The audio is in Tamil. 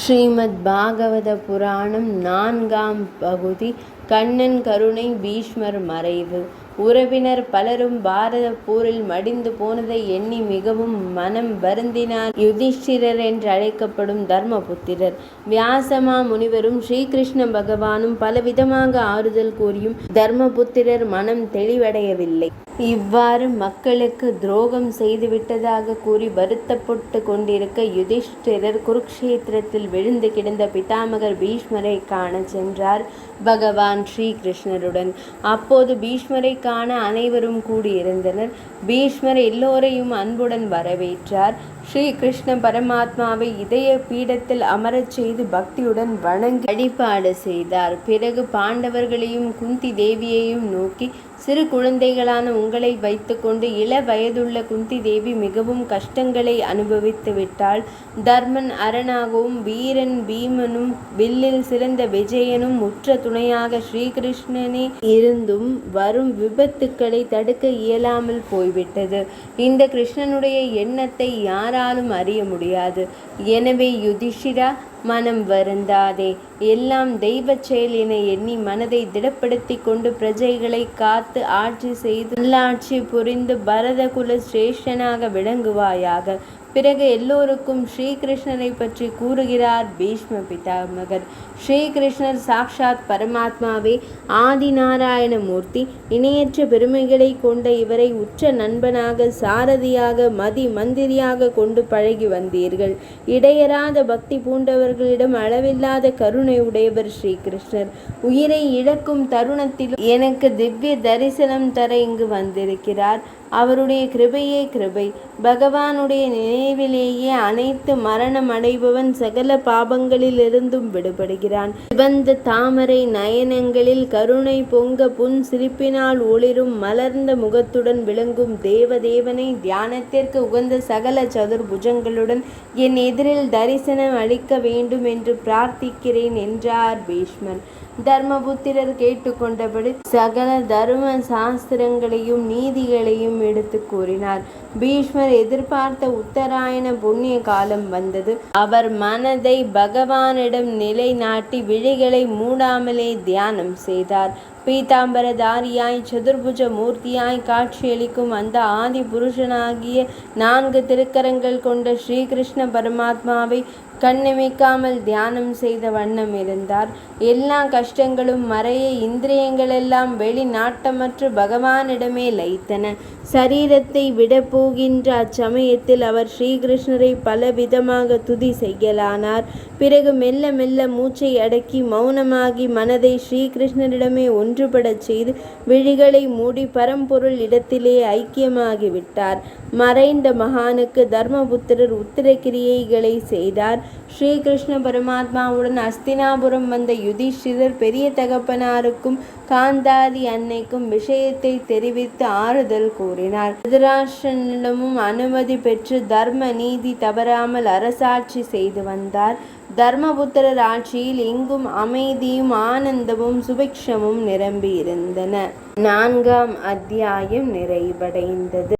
ஸ்ரீமத் பாகவத புராணம் 4ஆம் பகுதி. கண்ணன் கருணை. பீஷ்மர் மறைவு. உறவினர் பலரும் பாரத போரில் மடிந்து போனதை எண்ணி மிகவும் மனம் வருந்தினார். யுதிஷ்டிரர் என்று அழைக்கப்படும் தர்மபுத்திரர், வியாசமா முனிவரும் ஸ்ரீகிருஷ்ண பகவானும் பலவிதமாக ஆறுதல் கூறியும் தர்மபுத்திரர் மனம் தெளிவடையவில்லை. இவ்வாறு மக்களுக்கு துரோகம் செய்துவிட்டதாக கூறி வருத்தப்பட்டு கொண்டிருக்க யுதிஷ்டிரர் குருக்ஷேத்திரத்தில் விழுந்து கிடந்த பிதாமகர் பீஷ்மரை காண சென்றார் பகவான் ஸ்ரீகிருஷ்ணருடன். அப்போது பீஷ்மரை காண அனைவரும் கூடியிருந்தனர். பீஷ்மர் எல்லோரையும் அன்புடன் வரவேற்றார். ஸ்ரீகிருஷ்ண பரமாத்மாவை இதய பீடத்தில் அமரச் செய்து பக்தியுடன் வணங்கி வழிபாடு செய்தார். பிறகு பாண்டவர்களையும் குந்தி தேவியையும் நோக்கி, சிறு குழந்தைகளான உங்களை வைத்துக்கொண்டு இள வயதுள்ள குந்தி தேவி மிகவும் கஷ்டங்களை அனுபவித்து விட்டாள். தர்மன் அரணாகவும் வீரன் பீமனும் வில்லில் சிறந்த விஜயனும் உற்ற துணையாக ஸ்ரீகிருஷ்ணனே இருந்தும் வரும் விபத்துக்களை தடுக்க இயலாமல் போய்விட்டது. இந்த கிருஷ்ணனுடைய எண்ணத்தை யாராலும் அறிய முடியாது. எனவே யுதிஷ்டிரா, மனம் வருந்தாதே. எல்லாம் தெய்வ செயல் என எண்ணி மனதை திடப்படுத்தி கொண்டு பிரஜைகளை காத்து ஆட்சி செய்து நல்லாட்சி புரிந்து பரத குல சிரேஷ்டனாக விளங்குவாயாக. பிறகு எல்லோருக்கும் ஸ்ரீகிருஷ்ணரை பற்றி கூறுகிறார் பீஷ்ம பிதாமகர். ஸ்ரீகிருஷ்ணர் சாக்ஷாத் பரமாத்மாவே, ஆதிநாராயண மூர்த்தி. இணையற்ற பெருமைகளை கொண்ட இவரை உற்ற நண்பனாக, சாரதியாக, மதி மந்திரியாக கொண்டு பழகி வந்தீர்கள். இடையராத பக்தி பூண்டவர்களிடம் அளவில்லாத கருணை உடையவர் ஸ்ரீகிருஷ்ணர். உயிரை இழக்கும் தருணத்திலும் எனக்கு திவ்ய தரிசனம் தர இங்கு வந்திருக்கிறார். அவருடைய கிருபையே கிருபை. பகவானுடைய நினைவிலேயே அனைத்து மரணம் அடைபவன் சகல பாபங்களிலிருந்தும் விடுபடுகிறான். சிவந்த தாமரை நயனங்களில் கருணை பொங்க புன் சிரிப்பினால் ஒளிரும் மலர்ந்த முகத்துடன் விளங்கும் தேவதேவனை, தியானத்திற்கு உகந்த சகல சதுர்புஜங்களுடன் என் எதிரில் தரிசனம் அளிக்க வேண்டும் என்று பிரார்த்திக்கிறேன் என்றார் பீஷ்மர். தர்மபுத்திரர் கேட்டுக்கொண்டபடி சகல தர்ம சாஸ்திரங்களையும் நீதிகளையும் எடுத்து கூறினார். பீஷ்மர் எதிர்பார்த்த உத்தராயண புண்ணிய காலம் வந்தது. அவர் மனதை பகவானிடம் நிலைநாட்டி விழிகளை மூடாமலே தியானம் செய்தார். பீதாம்பரதாரியாய் சதுர்புஜ மூர்த்தியாய் காட்சியளிக்கும் அந்த ஆதி புருஷனாகிய 4 திருக்கரங்கள் கொண்ட ஸ்ரீகிருஷ்ண பரமாத்மாவை கண்ணிமைக்காமல் தியானம் செய்த வண்ணம் இருந்தார். எல்லா கஷ்டங்களும் மறைய இந்திரியங்களெல்லாம் வெளிநாட்டமற்று பகவானிடமே லயித்தன. சரீரத்தை விடப்போகின்ற அச்சமயத்தில் அவர் ஸ்ரீகிருஷ்ணரை பலவிதமாக துதி செய்யலானார். பிறகு மெல்ல மெல்ல மூச்சை அடக்கி மௌனமாகி மனதை ஸ்ரீகிருஷ்ணரிடமே ஒன்றுபடச் செய்து விழிகளை மூடி பரம்பொருள் இடத்திலே ஐக்கியமாகிவிட்டார். மறைந்த மகானுக்கு தர்மபுத்திரர் உத்திரக்கிரியைகளை செய்தார். ஸ்ரீகிருஷ்ண பரமாத்மாவுடன் அஸ்தினாபுரம் வந்த யுதிஷ்டிரர் பெரிய தகப்பனாருக்கும் காந்தாதி அன்னைக்கும் விஷயத்தை தெரிவித்து ஆறுதல் கூறினார். திருதராஷ்டிரனிடமும் அனுமதி பெற்று தர்ம நீதி தவறாமல் அரசாட்சி செய்து வந்தார். தர்மபுத்திரர் ஆட்சியில் எங்கும் அமைதியும் ஆனந்தமும் சுபிக்ஷமும் நிரம்பி இருந்தன. 4ஆம் அத்தியாயம் நிறைவடைந்தது.